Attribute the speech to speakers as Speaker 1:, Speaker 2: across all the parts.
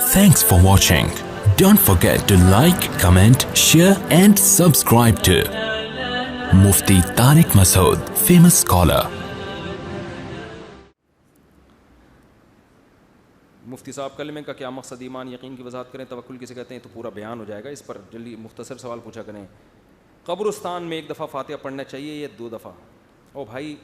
Speaker 1: Thanks for watching. Don't forget to like, comment, share and subscribe to Mufti Tariq Masood, famous scholar.
Speaker 2: مفتی صاحب کلمے کا کیا مقصد ایمان یقین کی وضاحت کریں. توکل کسے کہتے ہیں تو پورا بیان ہو جائے گا, اس پر جلدی مختصر سوال پوچھا کریں. قبرستان میں ایک دفعہ فاتحہ پڑھنا چاہیے یا 2 دفعہ؟ او بھائی,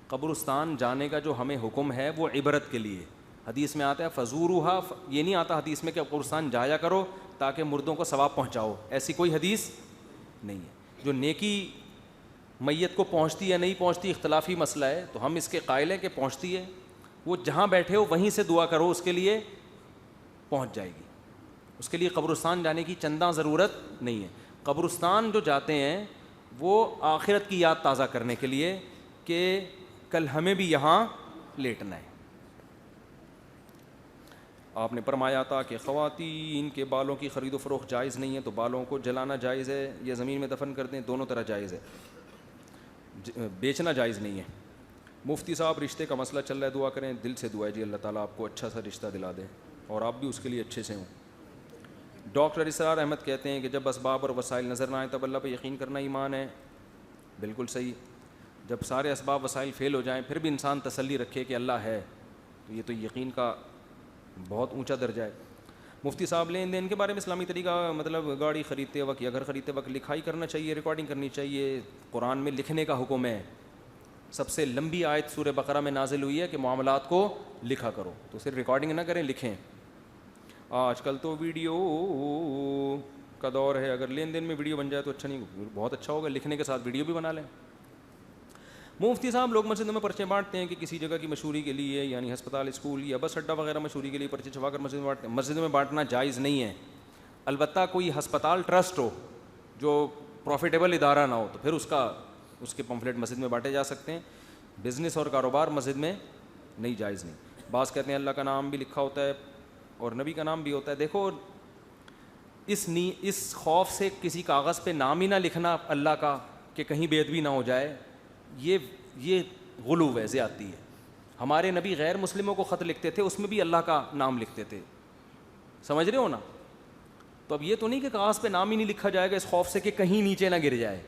Speaker 2: قبرستان جانے کا جو ہمیں حکم ہے وہ عبرت کے لیے. حدیث میں آتا ہے فزوروہا, یہ نہیں آتا حدیث میں کہ قبرستان جایا کرو تاکہ مردوں کو ثواب پہنچاؤ, ایسی کوئی حدیث نہیں ہے. جو نیکی میت کو پہنچتی یا نہیں پہنچتی اختلافی مسئلہ ہے, تو ہم اس کے قائل ہیں کہ پہنچتی ہے. وہ جہاں بیٹھے ہو وہیں سے دعا کرو, اس کے لیے پہنچ جائے گی. اس کے لیے قبرستان جانے کی چنداں ضرورت نہیں ہے. قبرستان جو جاتے ہیں وہ آخرت کی یاد تازہ کرنے کے لیے کہ کل ہمیں بھی یہاں لیٹنا ہے. آپ نے فرمایا تھا کہ خواتین کے بالوں کی خرید و فروخت جائز نہیں ہے, تو بالوں کو جلانا جائز ہے یا زمین میں دفن کر دیں؟ دونوں طرح جائز ہے, بیچنا جائز نہیں ہے. مفتی صاحب رشتے کا مسئلہ چل رہا ہے, دعا کریں, دل سے دعا ہے جی اللہ تعالیٰ آپ کو اچھا سا رشتہ دلا دے اور آپ بھی اس کے لیے اچھے سے ہوں. ڈاکٹر اسرار احمد کہتے ہیں کہ جب اسباب اور وسائل نظر نہ آئیں تب اللہ پہ یقین کرنا ایمان ہے. بالکل صحیح. جب سارے اسباب وسائل فیل ہو جائیں پھر بھی انسان تسلی رکھے کہ اللہ ہے, تو یہ تو یقین کا بہت اونچا درجہ ہے. مفتی صاحب لین دین کے بارے میں اسلامی طریقہ, مطلب گاڑی خریدتے وقت یا گھر خریدتے وقت لکھائی کرنا چاہیے, ریکارڈنگ کرنی چاہیے؟ قرآن میں لکھنے کا حکم ہے. سب سے لمبی آیت سورہ بقرہ میں نازل ہوئی ہے کہ معاملات کو لکھا کرو, تو صرف ریکارڈنگ نہ کریں, لکھیں. آج کل تو ویڈیو کا دور ہے, اگر لین دین میں ویڈیو بن جائے تو اچھا نہیں, بہت اچھا ہوگا, لکھنے کے ساتھ ویڈیو بھی بنا لیں. مفتی صاحب لوگ مسجدوں میں پرچے بانٹتے ہیں کہ کسی جگہ کی مشہوری کے لیے, یعنی ہسپتال, اسکول یا بس اڈہ وغیرہ مشہوری کے لیے پرچے چھپا کر مسجد میں بانٹتے ہیں. مسجد میں بانٹنا جائز نہیں ہے. البتہ کوئی ہسپتال ٹرسٹ ہو جو پروفیٹیبل ادارہ نہ ہو تو پھر اس کے پمفلیٹ مسجد میں بانٹے جا سکتے ہیں. بزنس اور کاروبار مسجد میں نہیں, جائز نہیں. بعض کہتے ہیں اللہ کا نام بھی لکھا ہوتا ہے اور نبی کا نام بھی ہوتا ہے. دیکھو اس خوف سے کسی کاغذ پہ نام ہی نہ لکھنا اللہ کا کہ کہیں بے ادبی نہ ہو جائے, یہ غلو ہے, زیادتی ہے. ہمارے نبی غیر مسلموں کو خط لکھتے تھے, اس میں بھی اللہ کا نام لکھتے تھے, سمجھ رہے ہو نا. تو اب یہ تو نہیں کہ کاغذ پہ نام ہی نہیں لکھا جائے گا اس خوف سے کہ کہیں نیچے نہ گر جائے,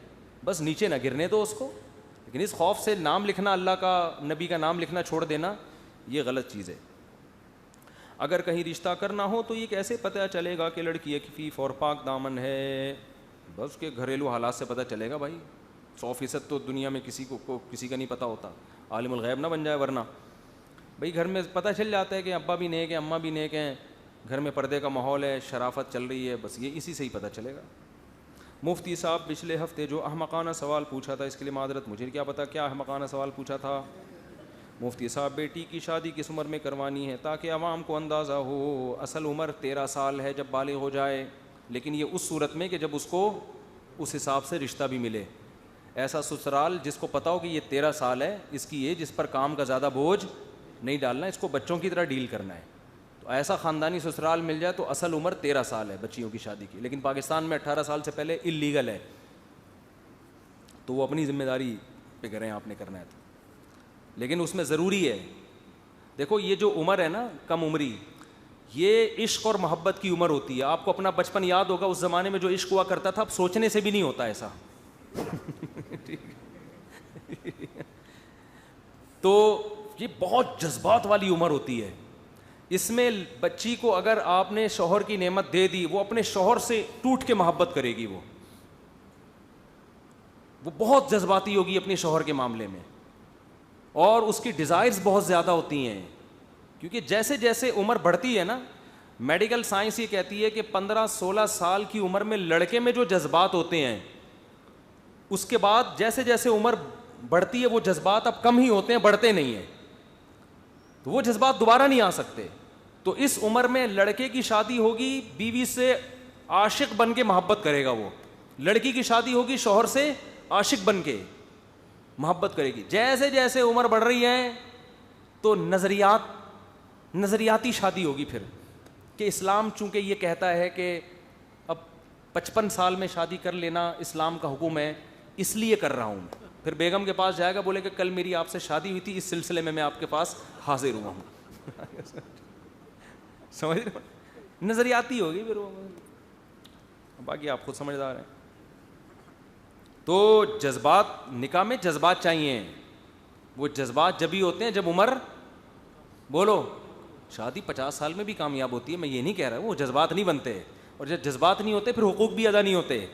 Speaker 2: بس نیچے نہ گرنے دو اس کو, لیکن اس خوف سے نام لکھنا, اللہ کا نبی کا نام لکھنا چھوڑ دینا, یہ غلط چیز ہے. اگر کہیں رشتہ کرنا ہو تو یہ کیسے پتہ چلے گا کہ لڑکی عفیف اور پاک دامن ہے؟ بس کے گھریلو حالات سے پتہ چلے گا بھائی. 100% تو دنیا میں کسی کا نہیں پتہ ہوتا, عالم الغیب نہ بن جائے. ورنہ بھائی گھر میں پتہ چل جاتا ہے کہ ابا بھی نیک ہیں, اماں بھی نیک ہیں, گھر میں پردے کا ماحول ہے, شرافت چل رہی ہے, بس یہ اسی سے ہی پتہ چلے گا. مفتی صاحب پچھلے ہفتے جو احمقانہ سوال پوچھا تھا اس کے لیے معذرت, مجھے کیا پتہ کیا احمقانہ سوال پوچھا تھا. مفتی صاحب بیٹی کی شادی کس عمر میں کروانی ہے تاکہ عوام کو اندازہ ہو؟ اصل عمر 13 سال ہے جب بالغ ہو جائے, لیکن یہ اس صورت میں کہ جب اس کو اس حساب سے رشتہ بھی ملے. ایسا سسرال جس کو پتہ ہو کہ یہ 13 سال ہے, اس کی ایج, اس پر کام کا زیادہ بوجھ نہیں ڈالنا, اس کو بچوں کی طرح ڈیل کرنا ہے, تو ایسا خاندانی سسرال مل جائے تو اصل عمر 13 سال ہے بچیوں کی شادی کی. لیکن پاکستان میں 18 سال سے پہلے اللیگل ہے, تو وہ اپنی ذمہ داری پہ کریں, آپ نے کرنا ہے تو. لیکن اس میں ضروری ہے, دیکھو یہ جو عمر ہے نا کم عمری, یہ عشق اور محبت کی عمر ہوتی ہے. آپ کو اپنا بچپن یاد ہوگا, اس زمانے میں جو عشق ہوا کرتا تھا اب سوچنے سے بھی نہیں ہوتا ایسا. تو یہ بہت جذبات والی عمر ہوتی ہے. اس میں بچی کو اگر آپ نے شوہر کی نعمت دے دی, وہ اپنے شوہر سے ٹوٹ کے محبت کرے گی, وہ بہت جذباتی ہوگی اپنے شوہر کے معاملے میں, اور اس کی ڈیزائرز بہت زیادہ ہوتی ہیں. کیونکہ جیسے جیسے عمر بڑھتی ہے نا, میڈیکل سائنس یہ کہتی ہے کہ 15-16 سال کی عمر میں لڑکے میں جو جذبات ہوتے ہیں, اس کے بعد جیسے جیسے عمر بڑھتی ہے وہ جذبات اب کم ہی ہوتے ہیں, بڑھتے نہیں ہیں, تو وہ جذبات دوبارہ نہیں آ سکتے. تو اس عمر میں لڑکے کی شادی ہوگی, بیوی سے عاشق بن کے محبت کرے گا وہ, لڑکی کی شادی ہوگی شوہر سے عاشق بن کے محبت کرے گی. جیسے جیسے عمر بڑھ رہی ہے تو نظریاتی شادی ہوگی پھر, کہ اسلام چونکہ یہ کہتا ہے کہ اب 55 سال میں شادی کر لینا اسلام کا حکم ہے, اس لیے کر رہا ہوں. پھر بیگم کے پاس جائے گا, بولے کہ کل میری آپ سے شادی ہوئی تھی, اس سلسلے میں آپ کے پاس حاضر ہوا ہوں. سمجھ رہے ہو؟ نظریاتی ہوگی پھر وہ, باقی آپ خود سمجھدار ہیں. تو جذبات, نکاح میں جذبات چاہیے. وہ جذبات جب ہی ہوتے ہیں جب عمر, بولو, شادی 50 سال میں بھی کامیاب ہوتی ہے, میں یہ نہیں کہہ رہا, وہ جذبات نہیں بنتے, اور جب جذبات نہیں ہوتے پھر حقوق بھی ادا نہیں ہوتے.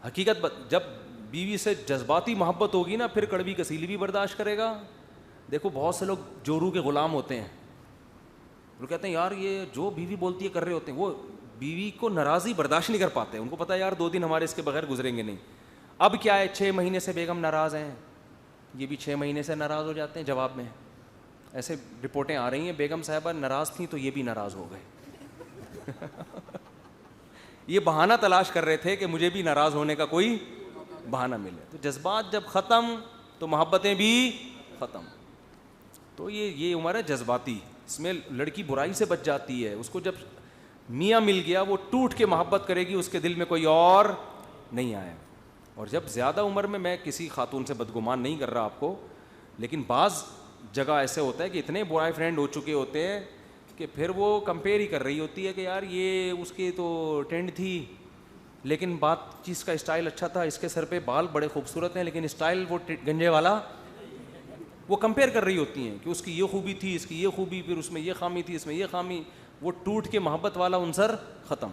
Speaker 2: حقیقت جب بیوی سے جذباتی محبت ہوگی نا, پھر کڑوی کسیلی بھی برداشت کرے گا. دیکھو بہت سے لوگ جورو کے غلام ہوتے ہیں, وہ کہتے ہیں یار یہ جو بیوی بولتی ہے کر رہے ہوتے ہیں, وہ بیوی کو ناراضی برداشت نہیں کر پاتے. ان کو پتہ ہے یار 2 دن ہمارے اس کے بغیر گزریں گے نہیں. اب کیا ہے, 6 مہینے سے بیگم ناراض ہیں, یہ بھی 6 مہینے سے ناراض ہو جاتے ہیں. جواب میں ایسے رپورٹیں آ رہی ہیں, بیگم صاحبہ ناراض تھیں تو یہ بھی ناراض ہو گئے. یہ بہانہ تلاش کر رہے تھے کہ مجھے بھی ناراض ہونے کا کوئی بہانہ ملے. تو جذبات جب ختم تو محبتیں بھی ختم. تو یہ عمر ہے جذباتی, اس میں لڑکی برائی سے بچ جاتی ہے. اس کو جب میاں مل گیا وہ ٹوٹ کے محبت کرے گی, اس کے دل میں کوئی اور نہیں آیا. اور جب زیادہ عمر میں کسی خاتون سے بدگمان نہیں کر رہا آپ کو, لیکن بعض جگہ ایسے ہوتا ہے کہ اتنے بوائے فرینڈ ہو چکے ہوتے ہیں کہ پھر وہ کمپیئر ہی کر رہی ہوتی ہے کہ یار یہ اس کی تو ٹرینڈ تھی لیکن بات چیز کا اسٹائل اچھا تھا, اس کے سر پہ بال بڑے خوبصورت ہیں لیکن اسٹائل وہ گنجے والا. وہ کمپیئر کر رہی ہوتی ہیں کہ اس کی یہ خوبی تھی, اس کی یہ خوبی, پھر اس میں یہ خامی تھی, اس میں یہ خامی. وہ ٹوٹ کے محبت والا عنصر ختم.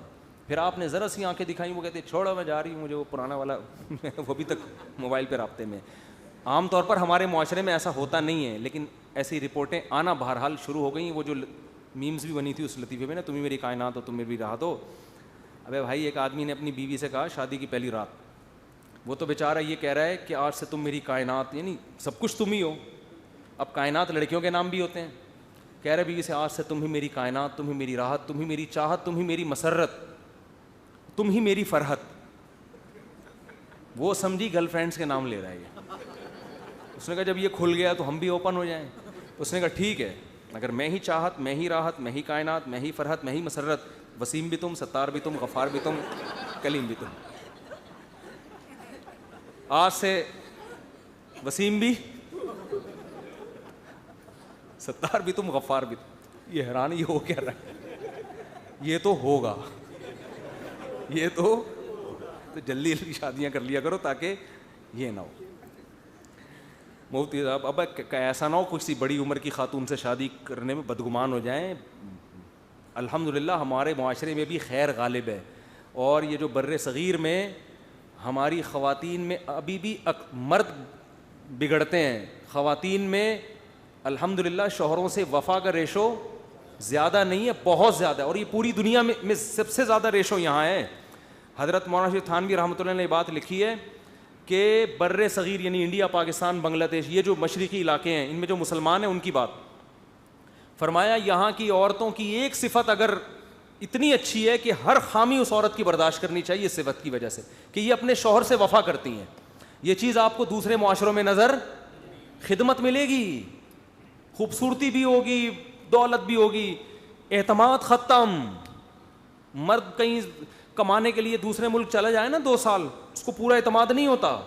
Speaker 2: پھر آپ نے ذرا سی آنکھیں دکھائیں, وہ کہتے ہیں چھوڑو میں جا رہی ہوں, مجھے وہ پرانا والا وہ بھی تک موبائل پہ رابطے میں. عام طور پر ہمارے معاشرے میں ایسا ہوتا نہیں ہے, لیکن ایسی رپورٹیں آنا بہرحال شروع ہو گئیں. وہ جو میمز بھی بنی تھی اس لطیفے میں نا, تم ہی میری کائنات ہو, تم میری راحت ہو. ابے بھائی ایک آدمی نے اپنی بیوی سے کہا شادی کی پہلی رات, وہ تو بیچارہ یہ کہہ رہا ہے کہ آج سے تم میری کائنات, یعنی سب کچھ تم ہی ہو. اب کائنات لڑکیوں کے نام بھی ہوتے ہیں. کہہ رہے بیوی سے آج سے تم ہی میری کائنات, تم ہی میری راحت, تم ہی میری چاہت, تم ہی میری مسرت, تم ہی میری فرحت. وہ سمجھی گرل فرینڈس کے نام لے رہا ہے یہ. اس نے کہا جب یہ کھل گیا تو ہم بھی اوپن ہو جائیں. اس نے کہا ٹھیک ہے, اگر میں ہی چاہت, میں ہی راحت, میں ہی کائنات, میں ہی فرحت, میں ہی مسرت, وسیم بھی تم, ستار بھی تم, غفار بھی تم, کلیم بھی تم. آج سے وسیم بھی, ستار بھی تم, غفار بھی تم. یہ حیران یہ ہو کیا رہا ہے, یہ تو ہوگا, یہ تو جلدی جلدی شادیاں کر لیا کرو تاکہ یہ نہ ہو. مفتی صاحب اب ایسا نہ ہو کسی بڑی عمر کی خاتون سے شادی کرنے میں بدگمان ہو جائیں. الحمدللہ ہمارے معاشرے میں بھی خیر غالب ہے, اور یہ جو بر صغیر میں ہماری خواتین میں ابھی بھی مرد بگڑتے ہیں. خواتین میں الحمدللہ شوہروں سے وفا کا ریشو زیادہ نہیں ہے, بہت زیادہ, اور یہ پوری دنیا میں سب سے زیادہ ریشو یہاں ہے. حضرت مولانا شریف تھانوی رحمۃ اللہ نے بات لکھی ہے کہ بر صغیر یعنی انڈیا, پاکستان, بنگلہ دیش, یہ جو مشرقی علاقے ہیں ان میں جو مسلمان ہیں ان کی بات فرمایا, یہاں کی عورتوں کی ایک صفت اگر اتنی اچھی ہے کہ ہر خامی اس عورت کی برداشت کرنی چاہیے اس صفت کی وجہ سے کہ یہ اپنے شوہر سے وفا کرتی ہیں. یہ چیز آپ کو دوسرے معاشروں میں نظر, خدمت ملے گی, خوبصورتی بھی ہوگی, دولت بھی ہوگی, اعتماد ختم. مرد کہیں کمانے کے لیے دوسرے ملک چلا جائے نا 2 سال, اس کو پورا اعتماد نہیں ہوتا.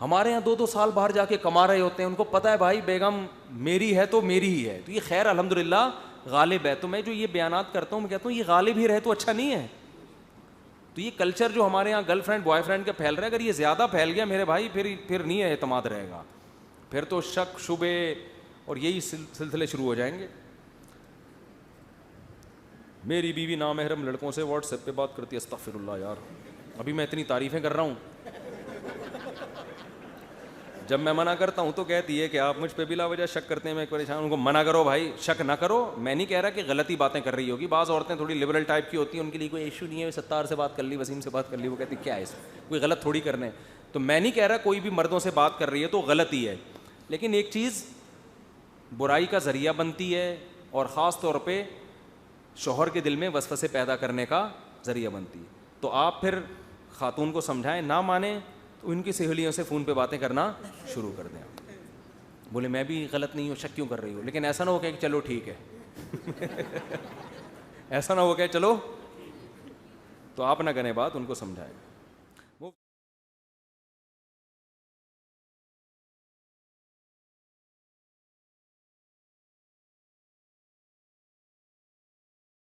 Speaker 2: ہمارے یہاں 2-2 سال باہر جا کے کما رہے ہوتے ہیں, ان کو پتہ ہے بھائی بیگم میری ہے تو میری ہی ہے. تو یہ خیر الحمدللہ غالب ہے. تو میں جو یہ بیانات کرتا ہوں میں کہتا ہوں یہ غالب ہی رہے تو اچھا نہیں ہے. تو یہ کلچر جو ہمارے یہاں گرل فرینڈ بوائے فرینڈ کا پھیل رہا ہے, اگر یہ زیادہ پھیل گیا میرے بھائی پھر نہیں ہے اعتماد رہے گا, پھر تو شک شبے اور یہی سلسلے شروع ہو جائیں گے. میری بیوی نامحرم لڑکوں سے واٹس ایپ پہ بات کرتی ہے. استغفر اللہ یار, ابھی میں اتنی تعریفیں کر رہا ہوں, جب میں منع کرتا ہوں تو کہتی ہے کہ آپ مجھ پہ بلا وجہ شک کرتے ہیں, میں پریشان. ان کو منع کرو بھائی, شک نہ کرو. میں نہیں کہہ رہا کہ غلطی باتیں کر رہی ہوگی, بعض عورتیں تھوڑی لبرل ٹائپ کی ہوتی ہیں, ان کے لیے کوئی ایشو نہیں ہے, ستار سے بات کر لی, وسیم سے بات کر لی, وہ کہتی کیا ہے اس کوئی غلط تھوڑی کرنے. تو میں نہیں کہہ رہا کوئی بھی مردوں سے بات کر رہی ہے تو غلط ہی ہے, لیکن ایک چیز برائی کا ذریعہ بنتی ہے اور خاص طور پہ شوہر کے دل میں وسوسے پیدا کرنے کا ذریعہ بنتی ہے. تو آپ پھر خاتون کو سمجھائیں, نہ مانیں تو ان کی سہیلیوں سے فون پہ باتیں کرنا شروع کر دیں. بولے میں بھی غلط نہیں ہوں, شک کیوں کر رہی ہوں, لیکن ایسا نہ ہو کہ چلو ٹھیک ہے ایسا نہ ہو کہ چلو, تو آپ نہ کریں بات, ان کو سمجھائیں.